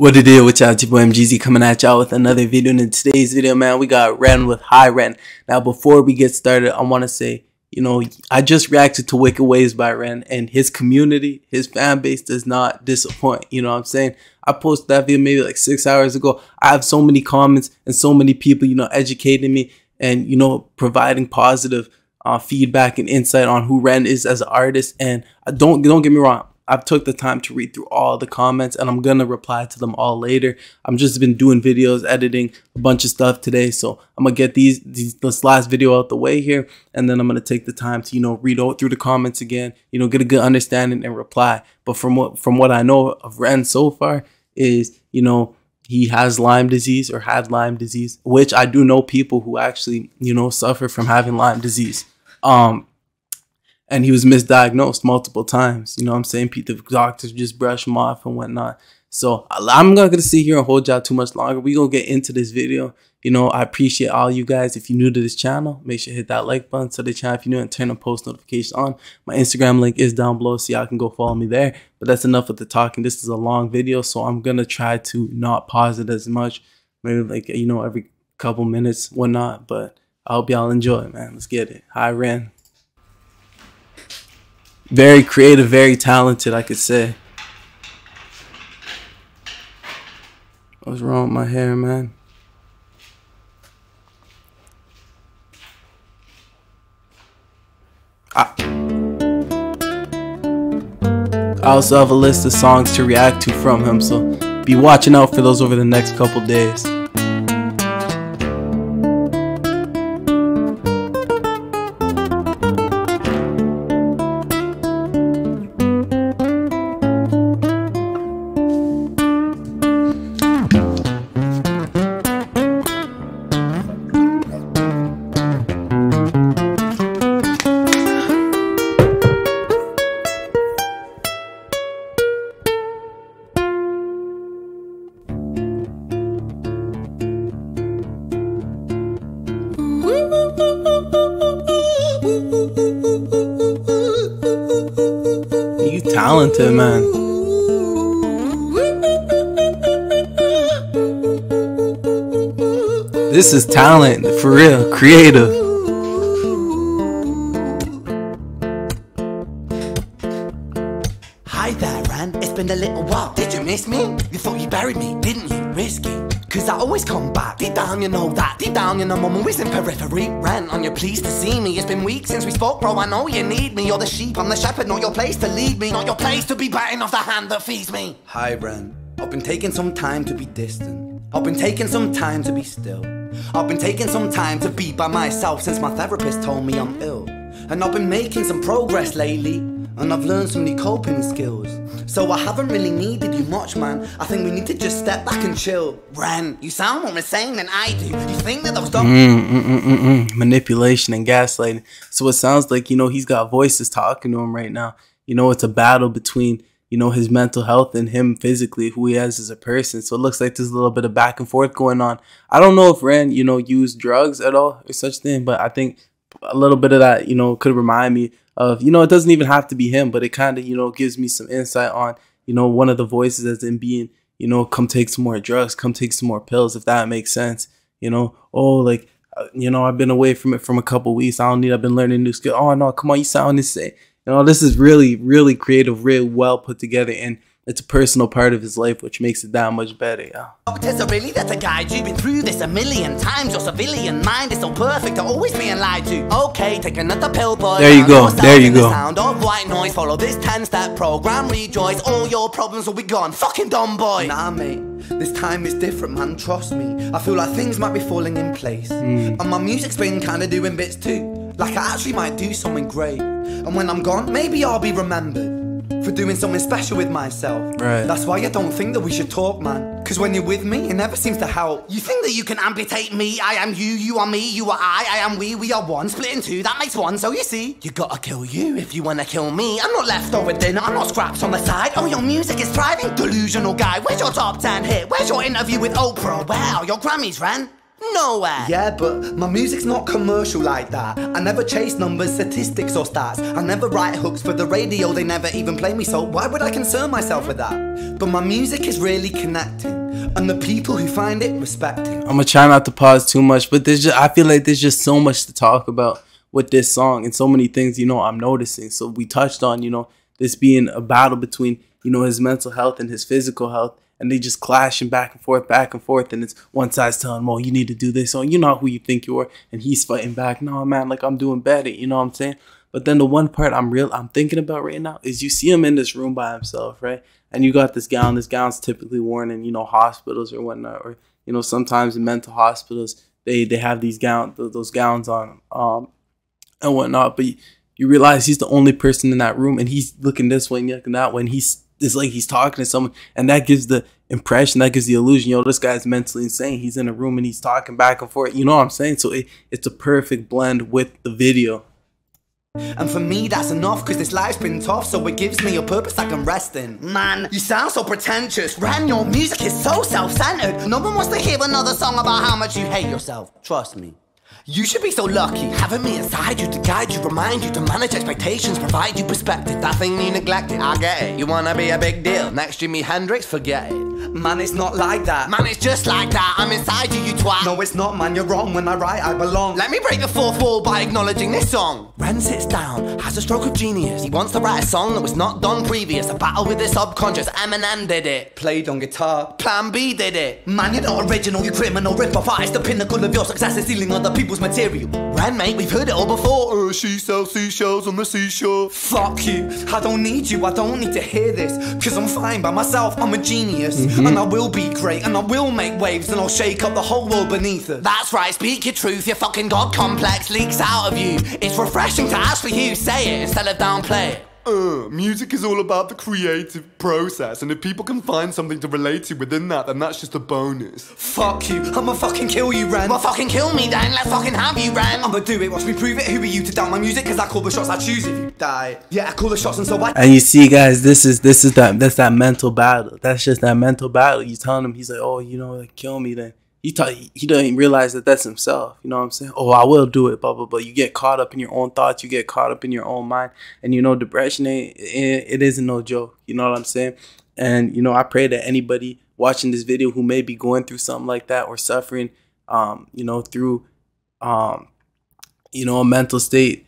What it is, with y'all, it's your boy MGZ coming at y'all with another video. And in today's video, man, we got REN with High REN. Now, before we get started, I want to say, I just reacted to Wicked Ways by REN, and his community, his fan base does not disappoint. You know what I'm saying? I posted that video maybe like 6 hours ago. I have so many comments and so many people, educating me and, providing positive feedback and insight on who REN is as an artist. And don't get me wrong. I've took the time to read through all the comments, and I'm gonna reply to them all later. I'm just been doing videos, editing a bunch of stuff today, so I'm gonna get this last video out the way here, and then I'm gonna take the time to read out through the comments again, get a good understanding and reply. But from what I know of REN so far is he has Lyme disease or had Lyme disease, which I do know people who actually suffer from having Lyme disease. And he was misdiagnosed multiple times. You know what I'm saying? The doctors just brush him off and whatnot. So I'm not going to sit here and hold y'all too much longer. We're going to get into this video. I appreciate all you guys. If you're new to this channel, make sure to hit that like button to the channel if you're new, and turn on post notifications on. My Instagram link is down below, so y'all can go follow me there. But that's enough with the talking. This is a long video, so I'm going to try to not pause it as much. Maybe like, every couple minutes, whatnot. But I hope y'all enjoy it, man. Let's get it. Hi, REN. Very creative, very talented, I could say. What's wrong with my hair, man? I also have a list of songs to react to from him, so be watching out for those over the next couple days. You talented, man. This is talent, for real, creative. Hi there, REN, it's been a little while. Did you miss me? You thought you buried me, didn't you? Risky. Cause I always come back. Deep down you know that. Deep down you know I'm always in periphery. REN, on your pleased to see me. It's been weeks since we spoke, bro. I know you need me. You're the sheep, I'm the shepherd. Not your place to lead me. Not your place to be biting off the hand that feeds me. Hi, REN. I've been taking some time to be distant. I've been taking some time to be still. I've been taking some time to be by myself since my therapist told me I'm ill. And I've been making some progress lately, and I've learned some new coping skills. So I haven't really needed you much, man. I think we need to just step back and chill. REN, you sound more insane than I do. You think that those manipulation and gaslighting. So it sounds like, he's got voices talking to him right now. It's a battle between, his mental health and him physically, who he is as a person. So it looks like there's a little bit of back and forth going on. I don't know if REN, used drugs at all or such thing, but I think a little bit of that, could remind me of, it doesn't even have to be him, but it kind of, gives me some insight on, one of the voices as in being, come take some more drugs, come take some more pills, if that makes sense. Oh, like, I've been away from it from a couple weeks. I've been learning new skills. Oh, no, come on, you sound insane. This is really, really creative, really well put together, and it's a personal part of his life, which makes it that much better, yeah. Doctors are really there to guide you. Been through this a million times. Your civilian mind is so perfect to always being lied to. Okay, take another pill, boy. There you go, there you go. The sound of white noise. Follow this 10-step program. Rejoice, all your problems will be gone. Fucking dumb boy. Nah, mate, this time is different, man. Trust me. I feel like things might be falling in place. And my music's been kinda doing bits too. Like I actually might do something great. And when I'm gone, maybe I'll be remembered for doing something special with myself. Right. That's why I don't think that we should talk, man. Cause when you're with me, it never seems to help. You think that you can amputate me? I am you, you are me, you are I am we are one. Split in two, that makes one. So you see, you gotta kill you if you wanna kill me. I'm not leftover dinner, I'm not scraps on the side. Oh, your music is thriving, delusional guy. Where's your top 10 hit? Where's your interview with Oprah? Where are your Grammys, REN? Nowhere. Yeah, but my music's not commercial like that. I never chase numbers, statistics or stats. I never write hooks for the radio, they never even play me, so why would I concern myself with that? But my music is really connecting, and the people who find it respecting. I'm gonna try not to pause too much, but I feel like there's just so much to talk about with this song and so many things, you know, I'm noticing. So we touched on, you know, this being a battle between, you know, his mental health and his physical health. And they just clashing back and forth, and it's one side's telling him, oh, you need to do this, oh, you're not who you think you are, and he's fighting back, no, man, like, I'm doing better, you know what I'm saying? But then the one part I'm thinking about right now is you see him in this room by himself, right? And you got this gown's typically worn in, you know, hospitals or whatnot, or, you know, sometimes in mental hospitals, they have those gowns on, and whatnot, but you realize he's the only person in that room, and he's looking this way and looking that way, and it's like he's talking to someone, and that gives the impression, that gives the illusion, yo, this guy's mentally insane. He's in a room and he's talking back and forth. You know what I'm saying? So it's a perfect blend with the video. And for me that's enough, cause this life's been tough, so it gives me a purpose I can rest in. Man, you sound so pretentious. Ren, your music is so self-centered. No one wants to hear another song about how much you hate yourself. Trust me. You should be so lucky, having me inside you to guide you, remind you, to manage expectations, provide you perspective. That thing you neglected, I get it. You wanna be a big deal, next Jimi Hendrix, forget it. Man, it's not like that. Man, it's just like that. I'm inside you, you twat. No, it's not, man, you're wrong. When I write, I belong. Let me break the fourth wall by acknowledging this song. Ren sits down, has a stroke of genius. He wants to write a song that was not done previous. A battle with his subconscious, Eminem did it. Played on guitar, Plan B did it. Man, you're not original, you criminal rip-off artist. The pinnacle of your success is stealing other people's material. Ren, mate, we've heard it all before. She sells seashells on the seashore. Fuck you, I don't need you, I don't need to hear this. Cause I'm fine by myself, I'm a genius. And I will be great, and I will make waves, and I'll shake up the whole world beneath us. That's right, speak your truth, your fucking God complex leaks out of you. It's refreshing to actually hear you say it instead of downplay it. Music is all about the creative process, and if people can find something to relate to within that, then that's just a bonus. Fuck you, I'ma fucking kill you, Ren. Well, fucking kill me then, let's fucking have you, Ren. I'ma do it, watch me prove it. Who are you to doubt my music? Cause I call the shots I choose if you die. Yeah, I call the shots, and so I... And you see, guys, that's that mental battle. That's just that mental battle. You telling him, he's like, oh, you know, like, kill me then. He doesn't realize that that's himself. You know what I'm saying? Oh, I will do it, blah, blah, blah. You get caught up in your own thoughts. You get caught up in your own mind. And, you know, depression, it isn't no joke. You know what I'm saying? And, you know, I pray that anybody watching this video who may be going through something like that or suffering, you know, through, you know, a mental state,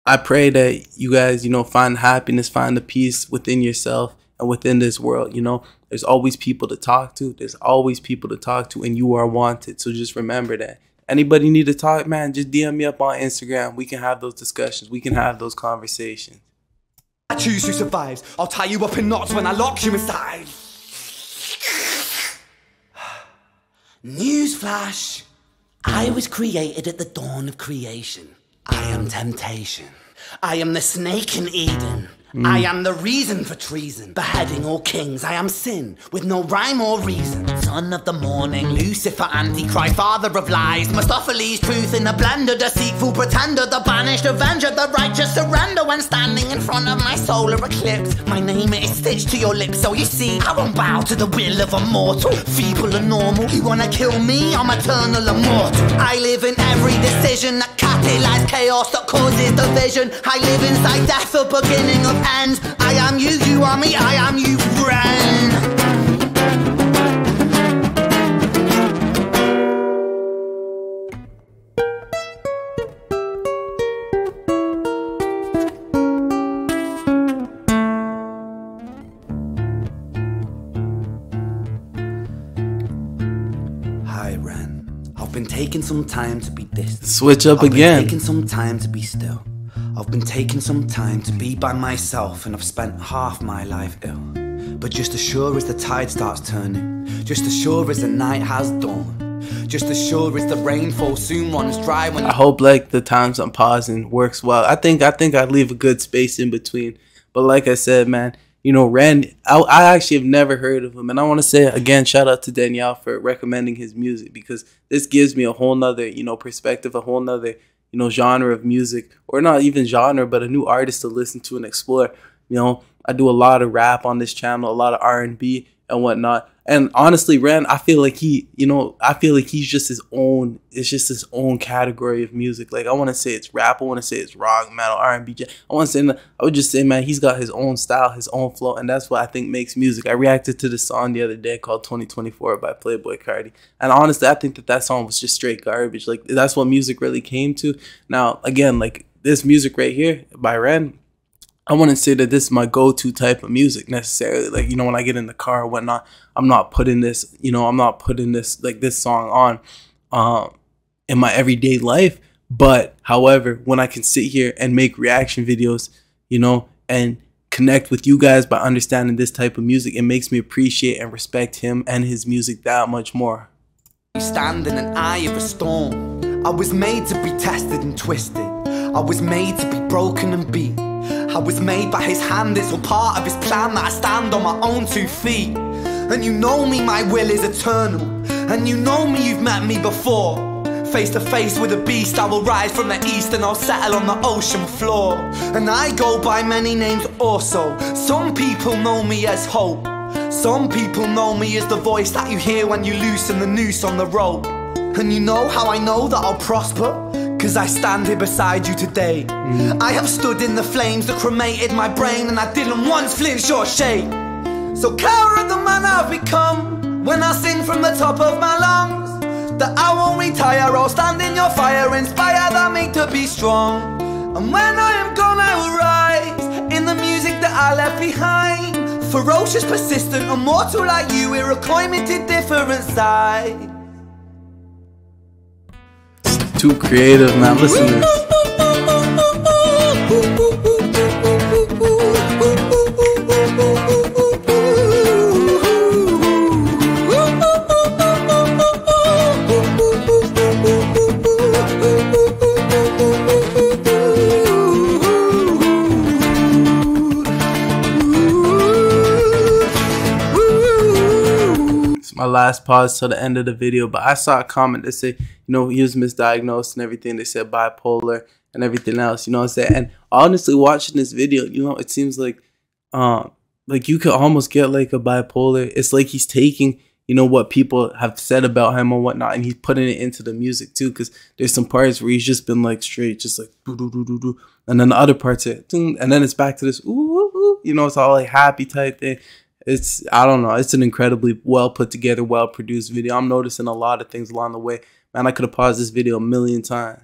I pray that you guys, you know, find happiness, find the peace within yourself and within this world. You know, there's always people to talk to. There's always people to talk to, and you are wanted. So just remember that. Anybody need to talk, man, just DM me up on Instagram. We can have those discussions. We can have those conversations. I choose who survives. I'll tie you up in knots when I lock you inside. Newsflash. I was created at the dawn of creation. I am temptation. I am the snake in Eden. I am the reason for treason, beheading all kings. I am sin, with no rhyme or reason. Son of the morning, Lucifer, Antichrist, father of lies. Mephistopheles, truth in a blender, deceitful pretender, the banished avenger, the righteous surrender. When standing in front of my solar eclipse, my name is stitched to your lips. So you see, I won't bow to the will of a mortal, feeble and normal. You wanna kill me? I'm eternal immortal. I live in every decision that catalyzes chaos, that causes division. I live inside death, the beginning of end. I am you, you are me, I am you, Ren. Hi, Ren. I've been taking some time to be distant. Switch up again. I've been taking some time to be still. I've been taking some time to be by myself, and I've spent half my life ill. But just as sure as the tide starts turning, just as sure as the night has dawned, just as sure as the rain falls soon runs dry when... I hope like the times I'm pausing works well. I think I leave a good space in between. But like I said, man, you know, Ren, I actually have never heard of him. And I want to say, again, shout out to Danielle for recommending his music, because this gives me a whole nother, you know, perspective, a whole nother, you know, genre of music, or not even genre, but a new artist to listen to and explore. You know, I do a lot of rap on this channel, a lot of R&B and whatnot. And honestly, Ren, I feel like I feel like he's just his own. It's just his own category of music. Like I want to say it's rap. I want to say it's rock, metal, R&B. I want to say, I would just say, man, he's got his own style, his own flow, and that's what I think makes music. I reacted to this song the other day called 2024 by Playboi Carti, and honestly, I think that song was just straight garbage. Like that's what music really came to. Now, again, like this music right here by Ren, I wouldn't say that this is my go-to type of music necessarily. Like, when I get in the car or whatnot, I'm not putting this, like this song on in my everyday life. But however, when I can sit here and make reaction videos, and connect with you guys by understanding this type of music, it makes me appreciate and respect him and his music that much more. Stand in an eye of a storm. I was made to be tested and twisted. I was made to be broken and beat. I was made by his hand, it's all part of his plan that I stand on my own 2 feet. And you know me, my will is eternal. And you know me, you've met me before. Face to face with a beast, I will rise from the east and I'll settle on the ocean floor. And I go by many names also. Some people know me as hope. Some people know me as the voice that you hear when you loosen the noose on the rope. And you know how I know that I'll prosper? Cause I stand here beside you today. I have stood in the flames that cremated my brain, and I didn't once flinch or shake. So care of the man I've become when I sing from the top of my lungs, that I won't retire, I'll stand in your fire, inspired I make to be strong. And when I am gone I will rise in the music that I left behind. Ferocious, persistent, immortal like you, we're a climate different side. Too creative, man. Listen to this. My last pause till the end of the video, but I saw a comment that said, he was misdiagnosed and everything. They said bipolar and everything else, what I'm saying? And honestly, watching this video, it seems like you could almost get like a bipolar. It's like he's taking, what people have said about him and whatnot, and he's putting it into the music too, because there's some parts where he's just been like straight, just like doo doo doo doo doo, and then the other parts are, and then it's back to this ooh, ooh, ooh, it's all like happy type thing. I don't know. It's an incredibly well put together, well produced video. I'm noticing a lot of things along the way. Man, I could have paused this video a million times.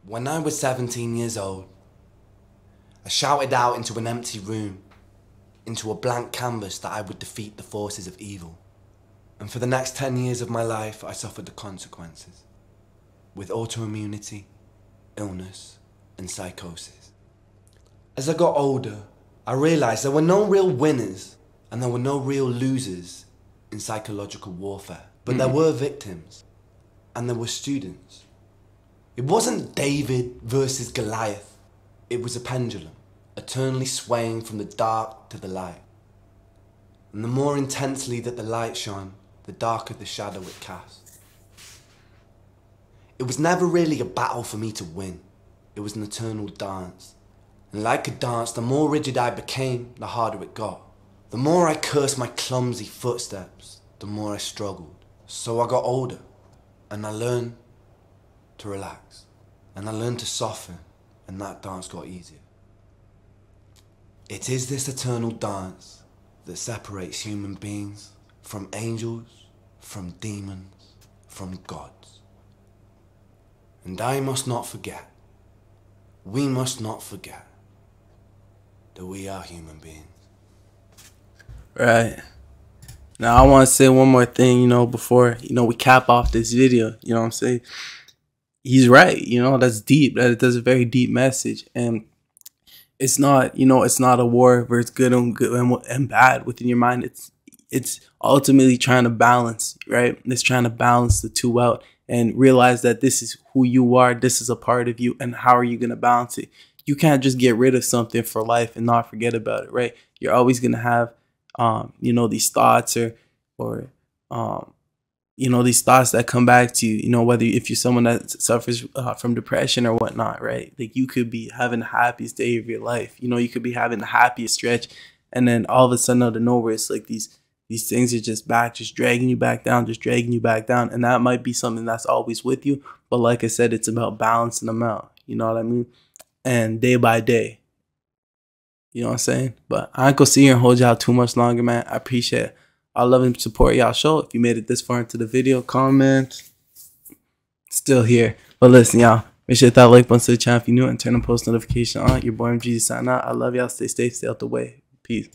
When I was 17 years old, I shouted out into an empty room, into a blank canvas, that I would defeat the forces of evil. And for the next 10 years of my life, I suffered the consequences, with autoimmunity, illness, and psychosis. As I got older, I realized there were no real winners and there were no real losers in psychological warfare, but there were victims and there were students. It wasn't David versus Goliath. It was a pendulum, eternally swaying from the dark to the light. And the more intensely that the light shone, the darker the shadow it cast. It was never really a battle for me to win. It was an eternal dance. And like a dance, the more rigid I became, the harder it got. The more I cursed my clumsy footsteps, the more I struggled. So I got older, and I learned to relax, and I learned to soften, and that dance got easier. It is this eternal dance that separates human beings from angels, from demons, from gods. And I must not forget, we must not forget, that we are human beings. Right. Now I want to say one more thing, before, we cap off this video, you know what I'm saying? He's right, that's deep. That's a very deep message. And it's not, it's not a war where it's good and bad within your mind. it's ultimately trying to balance, right? It's trying to balance the two out and realize that this is who you are. This is a part of you. And how are you going to balance it? You can't just get rid of something for life and not forget about it, right? You're always going to have, these thoughts or these thoughts that come back to you, whether if you're someone that suffers from depression or whatnot, right? Like you could be having the happiest day of your life. You could be having the happiest stretch. And then all of a sudden out of nowhere, it's like these things are just dragging you back down, just dragging you back down. And that might be something that's always with you. But like I said, it's about balancing them out. You know what I mean? And day by day. You know what I'm saying? But I ain't gonna sit here and hold y'all too much longer, man. I appreciate all love and support y'all show. If you made it this far into the video, comment. Still here. But listen, y'all. Make sure to hit that like button to the channel if you're new and turn on post notification on. Your boy MG signing out. I love y'all. Stay safe. Stay out the way. Peace.